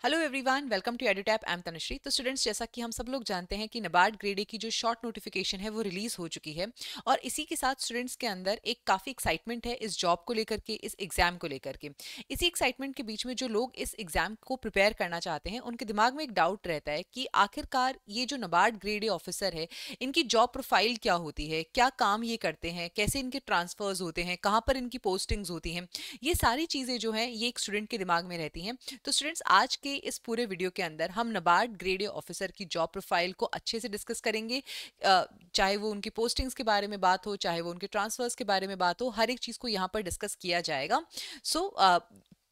Hello everyone, welcome to Edutap. I am Tanushree. तो students, जैसा कि हम सब लोग जानते हैं कि नबार्ड ग्रेड ए की जो शॉर्ट नोटिफिकेशन है वो रिलीज हो चुकी है और इसी के साथ स्टूडेंट्स के अंदर एक काफ़ी एक्साइटमेंट है इस जॉब को लेकर के, इस एग्जाम को लेकर के। इसी एक्साइटमेंट के बीच में जो लोग इस एग्जाम को प्रिपेयर करना चाहते हैं उनके दिमाग में एक डाउट रहता है कि आखिरकार ये जो नबार्ड ग्रेड ए ऑफिसर है, इनकी जॉब प्रोफाइल क्या होती है, क्या काम ये करते हैं, कैसे इनके ट्रांसफर्स होते हैं, कहाँ पर इनकी पोस्टिंग्स होती हैं। ये सारी चीज़ें जो हैं ये एक स्टूडेंट के दिमाग में रहती हैं। तो स्टूडेंट्स, आज के इस पूरे वीडियो के अंदर हम नबार्ड ग्रेड ए ऑफिसर की जॉब प्रोफाइल को अच्छे से डिस्कस करेंगे। चाहे वो उनकी पोस्टिंग्स के बारे में बात हो, चाहे वो उनके ट्रांसफर्स के बारे में बात हो, हर एक चीज़ को यहाँ पर डिस्कस किया जाएगा। सो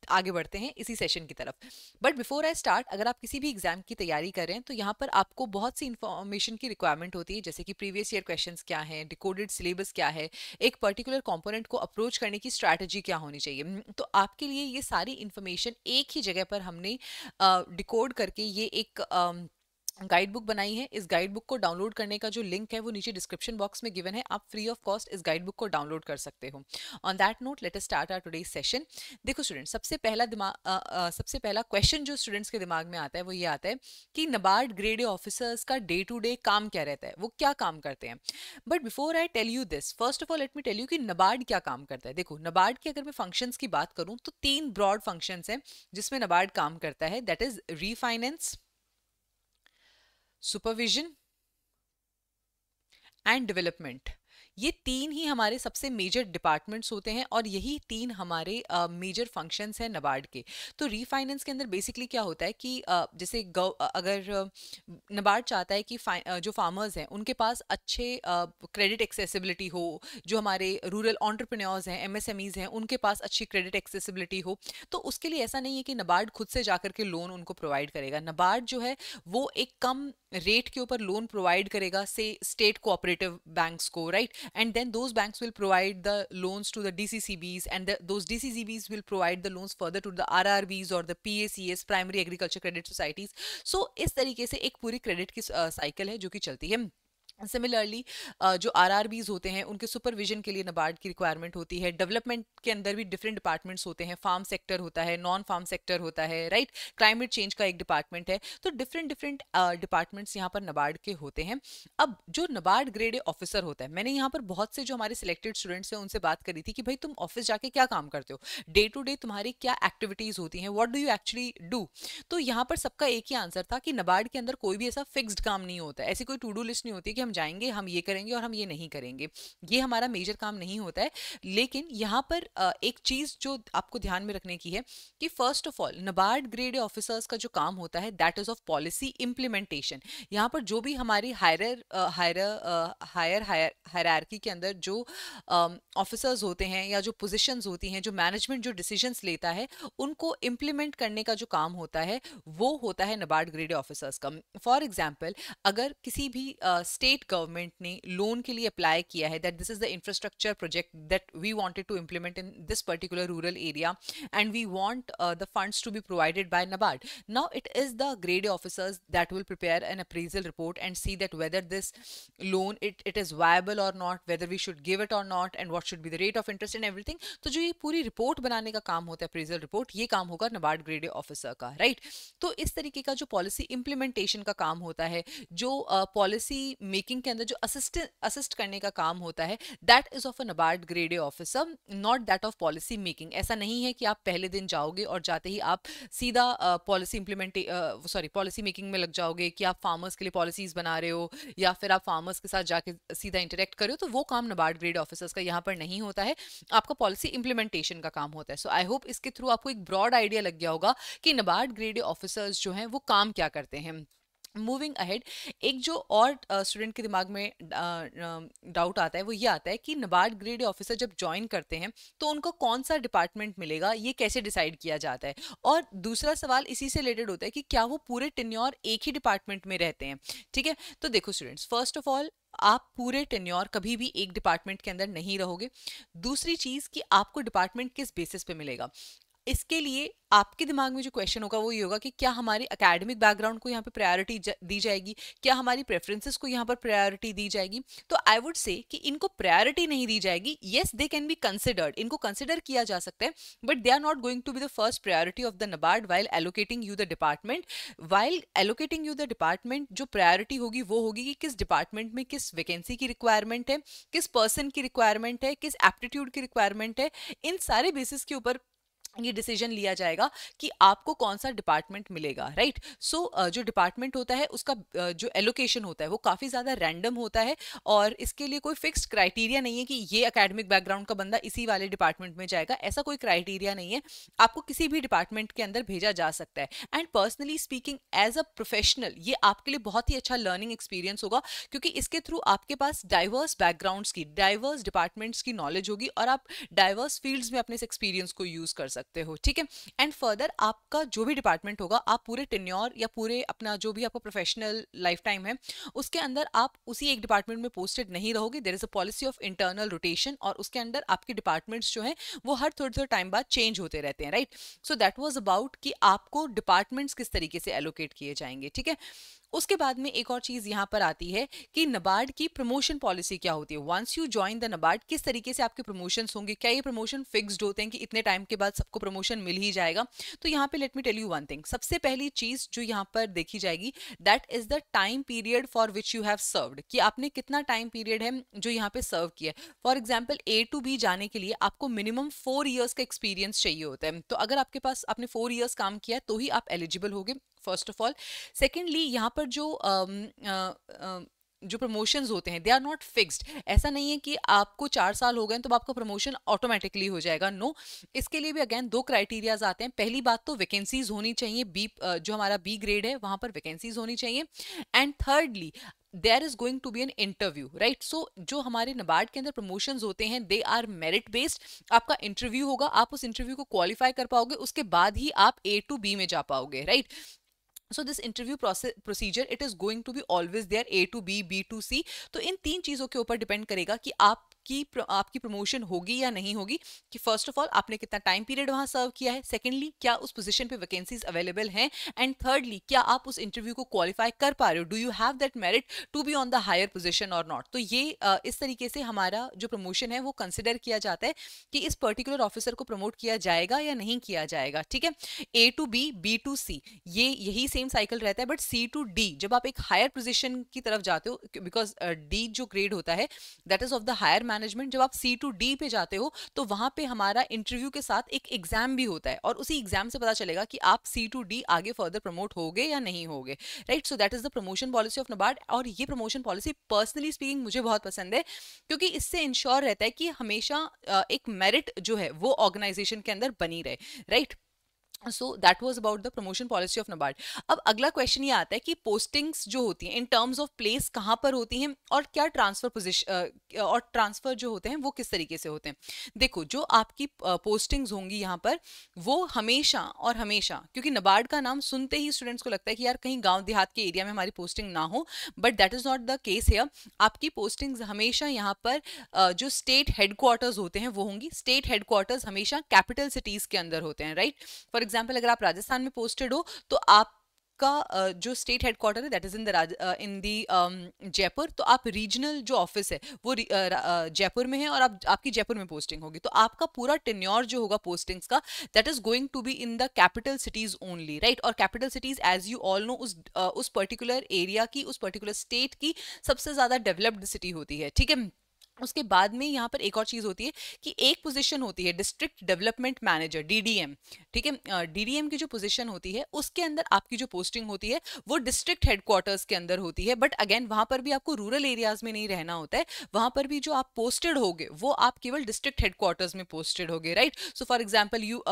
आगे बढ़ते हैं इसी सेशन की तरफ। बट बिफोर आई स्टार्ट, अगर आप किसी भी एग्जाम की तैयारी कर रहे हैं तो यहाँ पर आपको बहुत सी इंफॉर्मेशन की रिक्वायरमेंट होती है, जैसे कि प्रीवियस ईयर क्वेश्चंस क्या हैं, डिकोडेड सिलेबस क्या है, एक पर्टिकुलर कंपोनेंट को अप्रोच करने की स्ट्रैटेजी क्या होनी चाहिए। तो आपके लिए ये सारी इंफॉर्मेशन एक ही जगह पर हमने डिकोड करके ये एक गाइड बुक बनाई है। इस गाइड बुक को डाउनलोड करने का जो लिंक है वो नीचे डिस्क्रिप्शन बॉक्स में गिवन है। आप फ्री ऑफ कॉस्ट इस गाइड बुक को डाउनलोड कर सकते हो। On that note, let us start our today's session. देखो स्टूडेंट, सबसे पहला क्वेश्चन जो स्टूडेंट्स के दिमाग में आता है वो ये आता है कि नबार्ड ग्रेड ए ऑफिसर्स का डे टू डे काम क्या रहता है, वो क्या काम करते हैं। But before I tell you this, first of all let me tell you कि नबार्ड क्या काम करता है। देखो, नबार्ड की अगर मैं फंक्शंस की बात करूं तो 3 ब्रॉड फंक्शंस हैं जिसमें नबार्ड काम करता है। That is refinance, supervision and development. ये 3 ही हमारे सबसे मेजर डिपार्टमेंट्स होते हैं और यही 3 हमारे मेजर फंक्शंस हैं नबार्ड के। तो रीफाइनेंस के अंदर बेसिकली क्या होता है कि जैसे अगर नबार्ड चाहता है कि जो फार्मर्स हैं उनके पास अच्छे क्रेडिट एक्सेसिबिलिटी हो, जो हमारे रूरल एंटरप्रेन्योर्स हैं, एमएसएमईज हैं, उनके पास अच्छी क्रेडिट एक्सेसिबिलिटी हो, तो उसके लिए ऐसा नहीं है कि नबार्ड खुद से जाकर के लोन उनको प्रोवाइड करेगा। नबार्ड जो है वो एक कम रेट के ऊपर लोन प्रोवाइड करेगा से स्टेट कोऑपरेटिव बैंक्स को, right? And then those banks will provide the loans to the DCCBs, and those DCCBs will provide the loans further to the RRBs or the PACS, Primary Agriculture Credit Societies. So इस तरीके से एक पूरी credit की cycle है जो कि चलती है। सिमिलरली जो आरआरबीज होते हैं उनके सुपरविजन के लिए नबार्ड की रिक्वायरमेंट होती है। डेवलपमेंट के अंदर भी डिफरेंट डिपार्टमेंट्स होते हैं, फार्म सेक्टर होता है, नॉन फार्म सेक्टर होता है, राइट? क्लाइमेट चेंज का एक डिपार्टमेंट है। तो डिफरेंट डिफरेंट डिपार्टमेंट्स यहाँ पर नबार्ड के होते हैं। अब जो नबार्ड ग्रेड ए ऑफिसर होता है, मैंने यहाँ पर बहुत से जो हमारे सिलेक्टेड स्टूडेंट्स हैं उनसे बात करी थी कि भाई तुम ऑफिस जाके क्या काम करते हो, डे टू डे तुम्हारी क्या एक्टिविटीज होती हैं, what do you actually do. तो यहाँ पर सबका एक ही आंसर था कि नबार्ड के अंदर कोई भी ऐसा फिक्स्ड काम नहीं होता, ऐसी कोई टू डू लिस्ट नहीं होती कि हम जाएंगे, हम ये करेंगे और हम ये नहीं करेंगे। ये हमारा मेजर काम नहीं होता है। लेकिन यहाँ पर एक चीज जो आपको ध्यान में रखने की है कि first of all NABARD grade A officers का जो काम होता है that is of policy implementation. यहाँ पर जो भी हमारी हायर हायरार्की के अंदर जो ऑफिसर्स होते हैं या जो पोजीशंस होती हैं, जो मैनेजमेंट जो डिसीजंस लेता है, उनको इम्प्लीमेंट करने का जो काम होता है वो होता है नबार्ड ग्रेड ऑफिसर्स का। फॉर एग्जाम्पल, अगर किसी भी स्टेट गवर्नमेंट ने लोन के लिए अप्लाई किया है that this is the infrastructure project that we wanted to implement in this particular rural area and we want the funds to be provided by NABARD, now it is the grade officers that will prepare an appraisal report and see that whether this loan it is viable or not, whether we should give it or not, and what should be the rate of interest and everything. तो जो ये पूरी report बनाने का काम होता है, appraisal report, ये काम होगा नबार्ड ग्रेड ऑफिसर का, राइट? तो इस तरीके का जो पॉलिसी इंप्लीमेंटेशन का काम होता है, जो पॉलिसी मेकिंग के अंदर जो असिस्ट करने का काम होता है, that is of a NABARD grade officer, not that of policy making. ऐसा नहीं है कि आप पहले दिन जाओगे और जाते ही आप सीधा पॉलिसी मेकिंग में लग जाओगे कि आप फार्मर्स के लिए पॉलिसीज बना रहे हो या फिर आप फार्मर्स के साथ जाके सीधा इंटरेक्ट करो। तो वो काम नबार्ड ग्रेड ऑफिसर्स का यहाँ पर नहीं होता है, आपका पॉलिसी इंप्लीमेंटेशन का काम होता है। सो आई होप इसके थ्रू आपको एक ब्रॉड आइडिया लग गया होगा कि नबार्ड ग्रेड ऑफिसर्स जो हैं वो काम क्या करते हैं। मूविंग अहेड, एक जो और स्टूडेंट के दिमाग में डाउट आता है वो ये आता है कि नबार्ड ग्रेड ऑफिसर जब ज्वाइन करते हैं तो उनको कौन सा डिपार्टमेंट मिलेगा, ये कैसे डिसाइड किया जाता है। और दूसरा सवाल इसी से रिलेटेड होता है कि क्या वो पूरे टेन्योर एक ही डिपार्टमेंट में रहते हैं। ठीक है, तो देखो स्टूडेंट्स, फर्स्ट ऑफ ऑल आप पूरे टेन्योर कभी भी एक डिपार्टमेंट के अंदर नहीं रहोगे। दूसरी चीज कि आपको डिपार्टमेंट किस बेसिस पे मिलेगा। इसके लिए आपके दिमाग में जो क्वेश्चन होगा वो ये होगा कि क्या हमारे एकेडमिक बैकग्राउंड को यहाँ पे प्रायोरिटी दी जाएगी, क्या हमारी प्रेफरेंसेस को यहाँ पर प्रायोरिटी दी जाएगी। तो आई वुड से कि इनको प्रायोरिटी नहीं दी जाएगी। Yes, they can be considered, इनको कंसिडर किया जा सकता है, but they are not going to be the first priority of the NABARD while allocating you the department. While allocating you the department, जो प्रायोरिटी होगी वो होगी कि किस डिपार्टमेंट में किस वैकेंसी की रिक्वायरमेंट है, किस पर्सन की रिक्वायरमेंट है, किस एप्टीट्यूड की रिक्वायरमेंट है। इन सारे बेसिस के ऊपर ये डिसीजन लिया जाएगा कि आपको कौन सा डिपार्टमेंट मिलेगा, राइट। सो जो डिपार्टमेंट होता है उसका जो एलोकेशन होता है वो काफ़ी ज़्यादा रैंडम होता है, और इसके लिए कोई फिक्स्ड क्राइटेरिया नहीं है कि ये एकेडमिक बैकग्राउंड का बंदा इसी वाले डिपार्टमेंट में जाएगा, ऐसा कोई क्राइटेरिया नहीं है। आपको किसी भी डिपार्टमेंट के अंदर भेजा जा सकता है। And personally speaking, as a professional, ये आपके लिए बहुत ही अच्छा लर्निंग एक्सपीरियंस होगा, क्योंकि इसके थ्रू आपके पास डाइवर्स बैकग्राउंड्स की, डाइवर्स डिपार्टमेंट्स की नॉलेज होगी, और आप डाइवर्स फील्ड्स में अपने इस एक्सपीरियंस को यूज कर सकते हो, ठीक है। एंड फर्दर आपका जो भी डिपार्टमेंट होगा, आप पूरे टेन्योर या पूरे अपना जो भी आपका प्रोफेशनल लाइफ टाइम है उसके अंदर आप उसी एक डिपार्टमेंट में पोस्टेड नहीं रहोगे। There is a policy of internal rotation, और उसके अंदर आपके डिपार्टमेंट्स जो हैं वो हर थोड़े थोड़े टाइम बाद चेंज होते रहते हैं, right. So that was about कि आपको डिपार्टमेंट्स किस तरीके से एलोकेट किए जाएंगे, ठीक है। उसके बाद में एक और चीज यहाँ पर आती है कि नबार्ड की प्रमोशन पॉलिसी क्या होती है। Once you join the NABARD, किस तरीके से आपके प्रमोशंस होंगे, क्या ये प्रमोशन फिक्स्ड होते हैं कि इतने टाइम के बाद सबको प्रमोशन मिल ही जाएगा। तो यहाँ पे let me tell you one thing, सबसे पहली चीज जो यहाँ पर देखी जाएगी that is the time period for which you have served, कि आपने कितना टाइम पीरियड है जो यहाँ पे सर्व किया है। For example A to B जाने के लिए आपको मिनिमम 4 ईयर्स का एक्सपीरियंस चाहिए होता है। तो अगर आपके पास आपने 4 ईयर्स काम किया तो ही आप एलिजिबल होगे, फर्स्ट ऑफ ऑल। सेकेंडली, यहाँ पर जो प्रमोशंस होते हैं दे आर नॉट फिक्स्ड। ऐसा नहीं है कि आपको 4 साल हो गए तो आपका प्रमोशन ऑटोमेटिकली हो जाएगा, नो। इसके लिए भी अगेन 2 क्राइटेरियाज आते हैं। पहली बात तो वैकेंसीज होनी चाहिए, बी जो हमारा B ग्रेड है वहां पर वैकेंसीज होनी चाहिए। And thirdly, there is going to be an interview, right. So जो हमारे नबार्ड के अंदर प्रमोशंस होते हैं दे आर मेरिट बेस्ड। आपका इंटरव्यू होगा, आप उस इंटरव्यू को क्वालिफाई कर पाओगे, उसके बाद ही आप A to B में जा पाओगे, right. So this interview procedure, it is going to be always there, A to B, B to C। तो इन 3 चीजों के ऊपर डिपेंड करेगा कि आपकी प्रमोशन होगी या नहीं होगी, कि फर्स्ट ऑफ ऑल आपने कितना टाइम पीरियड वहां सर्व किया है, सेकेंडली क्या उस पोजीशन पे वैकेंसीज अवेलेबल हैं, एंड थर्डली क्या आप उस इंटरव्यू को क्वालिफाई कर पा रहे हो, do you have that merit to be on the higher position और नॉट। तो ये इस तरीके से हमारा जो प्रमोशन है वो कंसिडर किया जाता है कि इस पर्टिकुलर ऑफिसर को प्रमोट किया जाएगा या नहीं किया जाएगा, ठीक है। A to B, B to C, ये यही सेम साइकिल रहता है। बट C to D, जब आप एक हायर पोजीशन की तरफ जाते हो, बिकॉज D जो ग्रेड होता है that is of the higher management, जब आप C to D पे जाते हो तो वहां पे हमारा इंटरव्यू के साथ एक एग्जाम भी होता है, और उसी एग्जाम से पता चलेगा कि आप C to D आगे फर्दर प्रमोट होगे या नहीं होगे, right. So that is the promotion policy of NABARD. और ये प्रमोशन पॉलिसी पर्सनली स्पीकिंग मुझे बहुत पसंद है, क्योंकि इससे इंश्योर रहता है कि हमेशा एक मेरिट जो है वो ऑर्गेनाइजेशन के अंदर बनी रहे, right. So that was about the promotion policy of NABARD. अब अगला क्वेश्चन ये आता है कि पोस्टिंग्स जो होती हैं इन टर्म्स ऑफ प्लेस कहाँ पर होती हैं, और क्या ट्रांसफर पोजिशन और ट्रांसफर जो होते हैं वो किस तरीके से होते हैं। देखो, जो आपकी पोस्टिंग्स होंगी यहाँ पर वो हमेशा और हमेशा, क्योंकि नबार्ड का नाम सुनते ही स्टूडेंट्स को लगता है कि यार कहीं गांव देहात के एरिया में हमारी पोस्टिंग ना हो, but that is not the case here. आपकी पोस्टिंग्स हमेशा यहाँ पर जो स्टेट हेडक्वार्टर्स होते हैं वो होंगी। स्टेट हेडक्वार्टर्स हमेशा कैपिटल सिटीज के अंदर होते हैं, राइट। फॉर एग्जाम्पल, अगर आप राजस्थान में पोस्टेड हो तो आप का जो स्टेट हेडक्वार्टर है दैट इज इन दी जयपुर, तो आप रीजनल जो ऑफिस है वो जयपुर में है, और आपकी जयपुर में पोस्टिंग होगी, तो आपका पूरा टेन्योर जो होगा पोस्टिंग्स का that is going to be in the capital cities only, right. और capital cities as you all know उस पर्टिकुलर एरिया की, उस पर्टिकुलर स्टेट की सबसे ज्यादा डेवलप्ड सिटी होती है, ठीक है। उसके बाद में यहाँ पर एक और चीज होती है कि एक पोजीशन होती है डिस्ट्रिक्ट डेवलपमेंट मैनेजर, DDM, ठीक है। DDM की जो पोजीशन होती है उसके अंदर आपकी जो पोस्टिंग होती है वो डिस्ट्रिक्ट हेडक्वार्टर्स के अंदर होती है, बट अगेन वहां पर भी आपको रूरल एरियाज में नहीं रहना होता है, वहां पर भी जो आप पोस्टेड होगे वो आप केवल डिस्ट्रिक्ट हेडक्वार्टर्स में पोस्टेड होगे, right. So for example you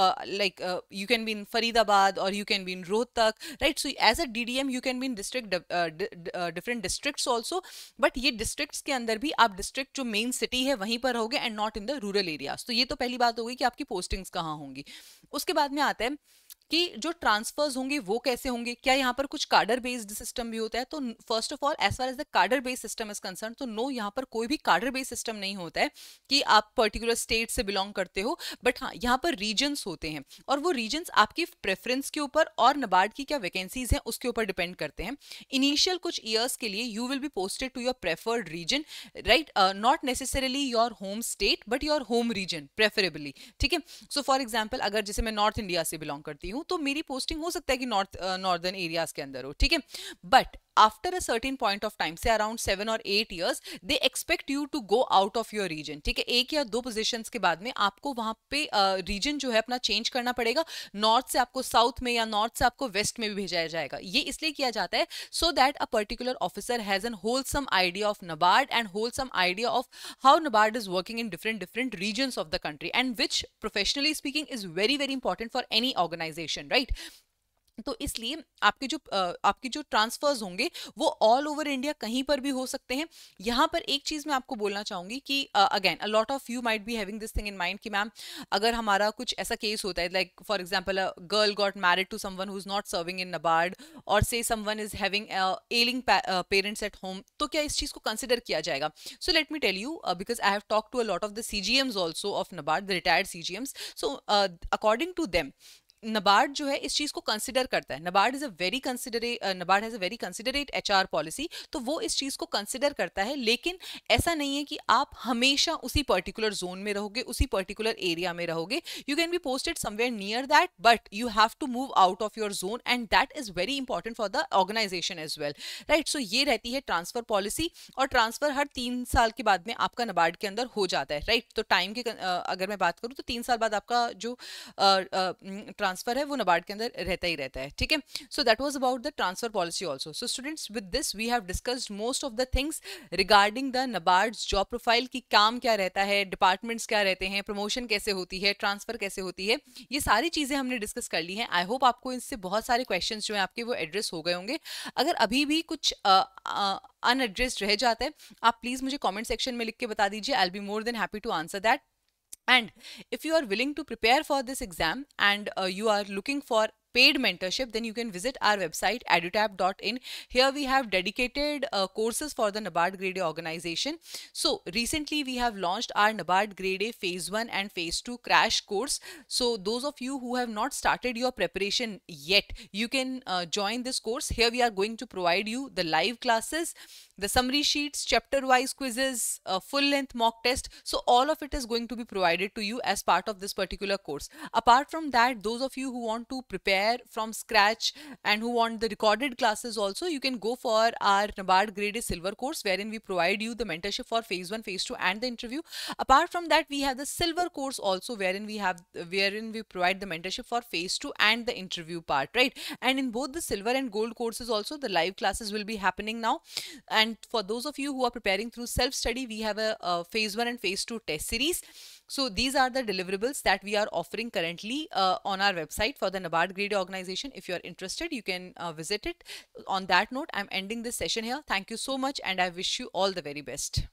you can be in Faridabad और you can be in Rohtak, right. So as a DDM you can be in different districts also, but ये डिस्ट्रिक्ट्स के अंदर भी आप डिस्ट्रिक्ट जो main city है वहीं पर होगे and not in the rural areas. तो ये तो पहली बात होगी कि आपकी पोस्टिंग्स कहाँ होंगी। उसके बाद में आता है कि जो ट्रांसफर्स होंगे वो कैसे होंगे, क्या यहाँ पर कुछ कार्डर बेस्ड सिस्टम भी होता है? तो first of all as far as the cadre based system is concern, तो नो, यहाँ पर कोई भी कार्डर बेस्ड सिस्टम नहीं होता है कि आप पर्टिकुलर स्टेट से बिलोंग करते हो, बट हाँ यहाँ पर रीजन्स होते हैं, और वो रीजन्स आपकी प्रेफरेंस के ऊपर और नबार्ड की क्या वैकेंसीज हैं उसके ऊपर डिपेंड करते हैं। इनिशियल कुछ ईयर्स के लिए you will be posted to your preferred region, right, not necessarily your home state but your home region preferably, ठीक है। सो फॉर एग्जाम्पल, अगर जैसे मैं नॉर्थ इंडिया से बिलोंग करती हूँ तो मेरी पोस्टिंग हो सकता है कि नॉर्दर्न एरियाज के अंदर हो, ठीक है। But after a certain point of time, say around 7 or 8 years, they expect you to go out of your region, ठीक है। 1 या 2 पोजिशंस के बाद में आपको वहां पे रीजन जो है अपना चेंज करना पड़ेगा, नॉर्थ से आपको साउथ में या नॉर्थ से आपको वेस्ट में भी भेजा जाएगा। ये इसलिए किया जाता है so that a particular officer has an wholesome idea of NABARD and wholesome idea of how NABARD is working in different regions of the country, and which professionally speaking is very important for any organization, right? तो इसलिए आपके जो transverse होंगे वो all over India कहीं पर भी हो सकते हैं। यहाँ पर एक चीज मैं आपको बोलना चाहूंगी कि again a lot of you might be having this thing in mind कि मैम, अगर हमारा कुछ ऐसा केस होता है, like for example a girl got married to someone who is not serving in NABARD, और say someone is having ailing parents at home, तो क्या इस चीज को कंसिडर किया जाएगा? So let me tell you, because I have talk to a lot of the CGMs also of NABARD, the retired CGMs। So according to them, NABARD जो है इस चीज को कंसिडर करता है। NABARD has a very considerate HR policy, तो वो इस चीज को कंसिडर करता है। लेकिन ऐसा नहीं है कि आप हमेशा उसी पर्टिकुलर जोन में रहोगे, उसी पर्टिकुलर एरिया में रहोगे। You can be posted somewhere near that, but you have to move out of your zone, and that is very important for the organisation as well, right. So ये रहती है transfer policy, और transfer हर 3 साल के बाद में आपका नबार्ड के अंदर हो जाता है, राइट। तो टाइम के अगर मैं बात करूँ तो 3 साल बाद आपका जो ट्रांसफर है वो नबार्ड के अंदर रहता ही रहता है, ठीक है। So that was about the transfer policy also. So students, with this we have discussed most of the things regarding the NABARD's job profile, की काम क्या रहता है, डिपार्टमेंट्स क्या रहते हैं, प्रमोशन कैसे होती है, ट्रांसफर कैसे होती है, ये सारी चीजें हमने डिस्कस कर ली हैं। आई होप आपको इससे बहुत सारे क्वेश्चन जो है आपके वो एड्रेस हो गए होंगे। अगर अभी भी कुछ अनएड्रेस्ड रह जाता है, आप प्लीज मुझे कमेंट सेक्शन में लिख के बता दीजिए। I will be more than happy to answer that. And if you are willing to prepare for this exam and you are looking for paid mentorship, then you can visit our website edutab.in. Here we have dedicated courses for the NABARD Grade A organization. So recently we have launched our NABARD Grade A phase 1 and phase 2 crash course. So those of you who have not started your preparation yet, you can join this course. Here we are going to provide you the live classes, the summary sheets, chapter wise quizzes, full length mock test. So all of it is going to be provided to you as part of this particular course. Apart from that, those of you who want to prepare from scratch and who want the recorded classes also, you can go for our NABARD Grade A Silver course, wherein we provide you the mentorship for phase 1, phase 2 and the interview. Apart from that, we have the Silver course also, wherein we provide the mentorship for phase 2 and the interview part, right? And in both the Silver and Gold courses also, the live classes will be happening now. And for those of you who are preparing through self-study, we have a phase 1 and phase 2 test series. So these are the deliverables that we are offering currently on our website for the NABARD Grade A organization. If you are interested, you can visit it. On that note, I'm ending this session here. Thank you so much, and I wish you all the very best.